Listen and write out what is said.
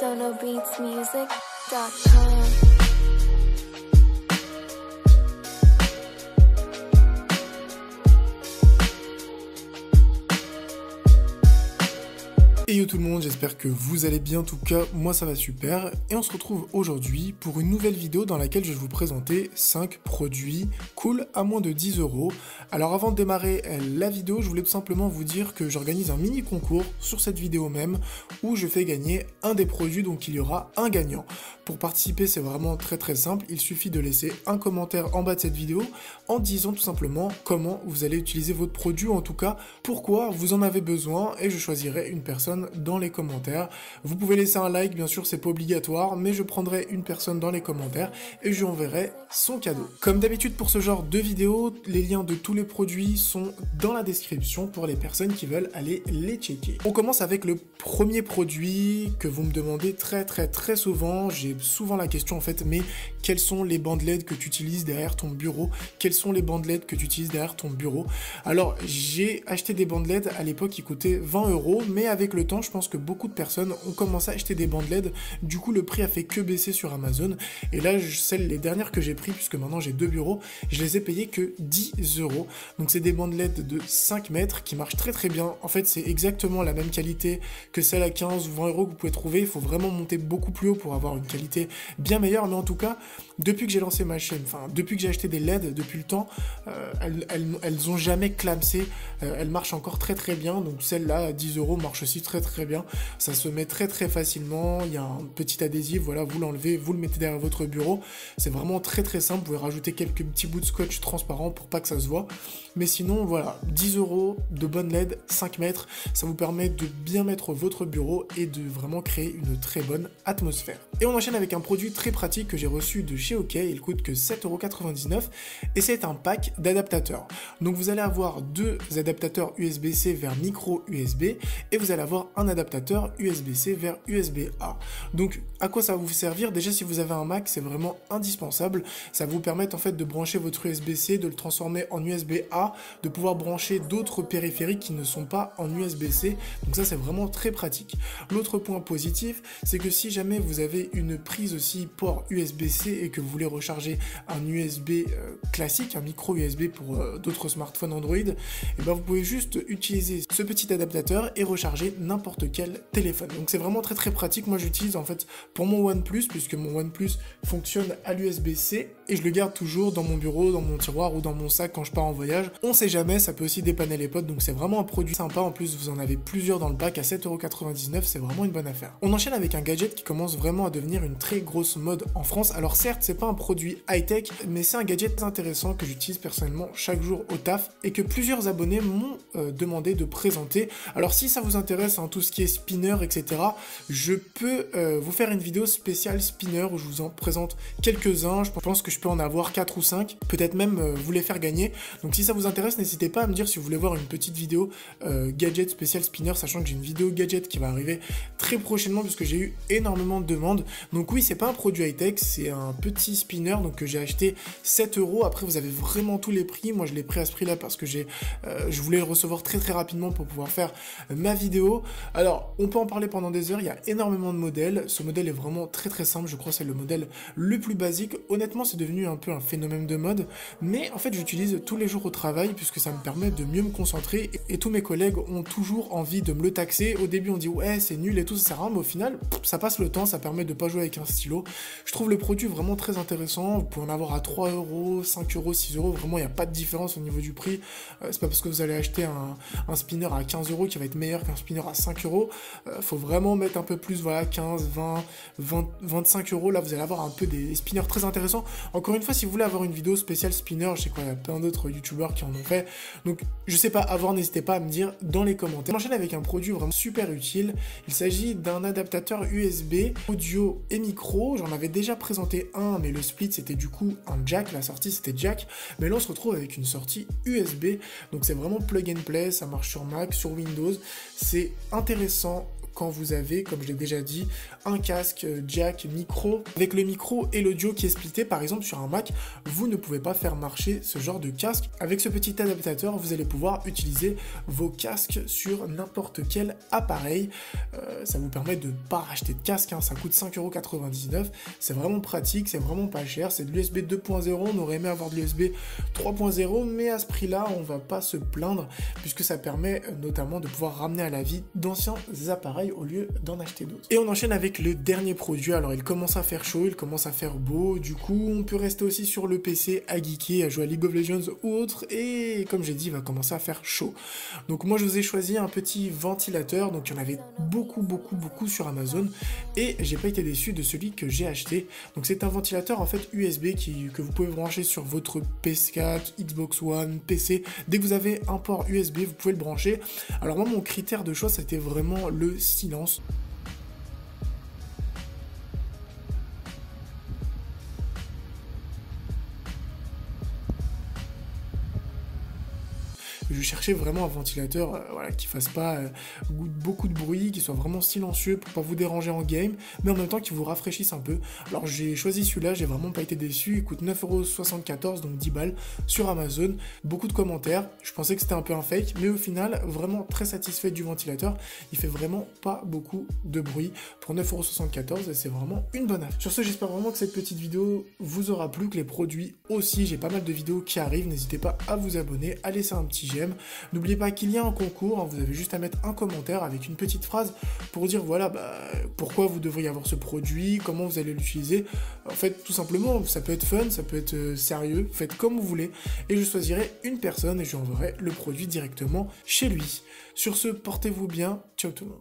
sonobeatsmusic.com. Et yo tout le monde, j'espère que vous allez bien, en tout cas moi ça va super, et on se retrouve aujourd'hui pour une nouvelle vidéo dans laquelle je vais vous présenter 5 produits cool à moins de 10 €. Alors avant de démarrer la vidéo, je voulais tout simplement vous dire que j'organise un mini concours sur cette vidéo même, où je fais gagner un des produits, donc il y aura un gagnant. Pour participer c'est vraiment très simple, il suffit de laisser un commentaire en bas de cette vidéo en disant tout simplement comment vous allez utiliser votre produit, ou en tout cas pourquoi vous en avez besoin, et je choisirai une personne dans les commentaires. Vous pouvez laisser un like, bien sûr c'est pas obligatoire, mais je prendrai une personne dans les commentaires et je lui enverrai son cadeau. Comme d'habitude pour ce genre de vidéo, les liens de tous les produits sont dans la description pour les personnes qui veulent aller les checker. On commence avec le premier produit que vous me demandez très souvent. J'ai souvent la question en fait, mais quelles sont les bandes LED que tu utilises derrière ton bureau? Quelles sont les bandes LED que tu utilises derrière ton bureau? Alors j'ai acheté des bandes LED à l'époque qui coûtaient 20 €, mais avec le temps je pense que beaucoup de personnes ont commencé à acheter des bandes LED, du coup le prix a fait que baisser sur Amazon, et là les dernières que j'ai pris, puisque maintenant j'ai 2 bureaux, je les ai payées que 10 €. Donc c'est des bandes LED de 5 mètres qui marchent très bien. En fait c'est exactement la même qualité que celle à 15 ou 20 € que vous pouvez trouver. Il faut vraiment monter beaucoup plus haut pour avoir une qualité bien meilleure, mais en tout cas depuis que j'ai lancé ma chaîne, enfin depuis que j'ai acheté des LED, depuis le temps, elles ont jamais clamsé, elles marchent encore très bien. Donc celle-là à 10 € marche aussi très bien, ça se met très facilement, il y a un petit adhésif, voilà, vous l'enlevez, vous le mettez derrière votre bureau, c'est vraiment très simple. Vous pouvez rajouter quelques petits bouts de scotch transparent pour pas que ça se voit, mais sinon voilà, 10 € de bonne LED, 5 mètres, ça vous permet de bien mettre votre bureau et de vraiment créer une très bonne atmosphère. Et on enchaîne avec un produit très pratique que j'ai reçu de chez OK, il coûte que 7,99 € et c'est un pack d'adaptateurs. Donc vous allez avoir 2 adaptateurs USB-C vers micro USB et vous allez avoir un adaptateur USB-C vers USB-A. Donc à quoi ça va vous servir? Déjà si vous avez un Mac, c'est vraiment indispensable, ça va vous permettre en fait de brancher votre USB-C, de le transformer en USB-A, de pouvoir brancher d'autres périphériques qui ne sont pas en USB-C, donc ça c'est vraiment très pratique. L'autre point positif, c'est que si jamais vous avez une prise aussi port USB-C et que vous voulez recharger un USB classique, un micro USB pour d'autres smartphones Android, et ben vous pouvez juste utiliser ce petit adaptateur et recharger n'importe quel téléphone. Donc c'est vraiment très pratique. Moi j'utilise en fait pour mon OnePlus, puisque mon OnePlus fonctionne à l'USB-C et je le garde toujours dans mon bureau, dans mon tiroir ou dans mon sac quand je pars en voyage. On sait jamais, ça peut aussi dépanner les potes, donc c'est vraiment un produit sympa. En plus vous en avez plusieurs dans le pack à 7,99 €, c'est vraiment une bonne affaire. On enchaîne avec un gadget qui commence vraiment à devenir une très grosse mode en France. Alors certes c'est pas un produit high-tech, mais c'est un gadget intéressant que j'utilise personnellement chaque jour au taf et que plusieurs abonnés m'ont demandé de présenter. Alors si ça vous intéresse, hein, tout ce qui est spinner, etc., je peux vous faire une vidéo spéciale spinner où je vous en présente quelques-uns. Je pense que je peux en avoir 4 ou 5, peut-être même vous les faire gagner. Donc si ça vous intéresse, n'hésitez pas à me dire si vous voulez voir une petite vidéo gadget spécial spinner, sachant que j'ai une vidéo gadget qui va arriver très prochainement puisque j'ai eu énormément de demandes. Donc oui, c'est pas un produit high-tech, c'est un petit spinner donc que j'ai acheté 7 €. Après vous avez vraiment tous les prix, moi je l'ai pris à ce prix là parce que je voulais le recevoir très rapidement pour pouvoir faire ma vidéo. Alors on peut en parler pendant des heures, il y a énormément de modèles, ce modèle est vraiment très simple, je crois que c'est le modèle le plus basique. Honnêtement c'est devenu un peu un phénomène de mode, mais en fait j'utilise tous les jours au travail puisque ça me permet de mieux me concentrer et tous mes collègues ont toujours envie de me le taxer. Au début on dit ouais c'est nul et tout, ça sert à rien, mais au final ça passe le temps, ça permet de pas jouer avec un stylo. Je trouve le produit vraiment très intéressant, vous pouvez en avoir à 3 €, 5 €, 6 €, vraiment il n'y a pas de différence au niveau du prix. C'est pas parce que vous allez acheter un spinner à 15 € qui va être meilleur qu'un spinner à 5 €. Faut vraiment mettre un peu plus, voilà, 15, 20, 25 €. Là vous allez avoir un peu des spinners très intéressants. Encore une fois, si vous voulez avoir une vidéo spéciale spinner, je sais qu'il y a plein d'autres youtubeurs qui en ont fait, donc je sais pas, à voir, n'hésitez pas à me dire dans les commentaires. On enchaîne avec un produit vraiment super utile, il s'agit d'un adaptateur USB audio et micro. J'en avais déjà présenté un, mais le split c'était du coup un jack, la sortie c'était jack, mais là on se retrouve avec une sortie USB, donc c'est vraiment plug and play, ça marche sur Mac, sur Windows, c'est intéressant quand vous avez, comme je l'ai déjà dit, un casque jack micro. Avec le micro et l'audio qui est splitté, par exemple sur un Mac, vous ne pouvez pas faire marcher ce genre de casque. Avec ce petit adaptateur, vous allez pouvoir utiliser vos casques sur n'importe quel appareil. Ça vous permet de ne pas racheter de casque, hein, ça coûte 5,99 €. C'est vraiment pratique, c'est vraiment pas cher. C'est de l'USB 2.0, on aurait aimé avoir de l'USB 3.0, mais à ce prix-là, on va pas se plaindre, puisque ça permet notamment de pouvoir ramener à la vie d'anciens appareils au lieu d'en acheter d'autres. Et on enchaîne avec le dernier produit. Alors il commence à faire chaud, il commence à faire beau, du coup on peut rester aussi sur le PC à geeker, à jouer à League of Legends ou autre, et comme j'ai dit, il va commencer à faire chaud. Donc moi je vous ai choisi un petit ventilateur, donc il y en avait beaucoup sur Amazon, et j'ai pas été déçu de celui que j'ai acheté. Donc c'est un ventilateur en fait USB que vous pouvez brancher sur votre PS4, Xbox One, PC. Dès que vous avez un port USB, vous pouvez le brancher. Alors moi mon critère de choix c'était vraiment le silence. Je cherchais vraiment un ventilateur voilà, qui fasse pas beaucoup de bruit, qui soit vraiment silencieux pour pas vous déranger en game, mais en même temps qui vous rafraîchisse un peu. Alors j'ai choisi celui-là, j'ai vraiment pas été déçu, il coûte 9,74 €, donc 10 balles sur Amazon. Beaucoup de commentaires, je pensais que c'était un peu un fake, mais au final, vraiment très satisfait du ventilateur. Il fait vraiment pas beaucoup de bruit pour 9,74 € et c'est vraiment une bonne affaire. Sur ce, j'espère vraiment que cette petite vidéo vous aura plu, que les produits aussi, j'ai pas mal de vidéos qui arrivent, n'hésitez pas à vous abonner, à laisser un petit j'aime. N'oubliez pas qu'il y a un concours, hein, vous avez juste à mettre un commentaire avec une petite phrase pour dire voilà pourquoi vous devriez avoir ce produit, comment vous allez l'utiliser. En fait, tout simplement, ça peut être fun, ça peut être sérieux, faites comme vous voulez et je choisirai une personne et je lui enverrai le produit directement chez lui. Sur ce, portez-vous bien, ciao tout le monde.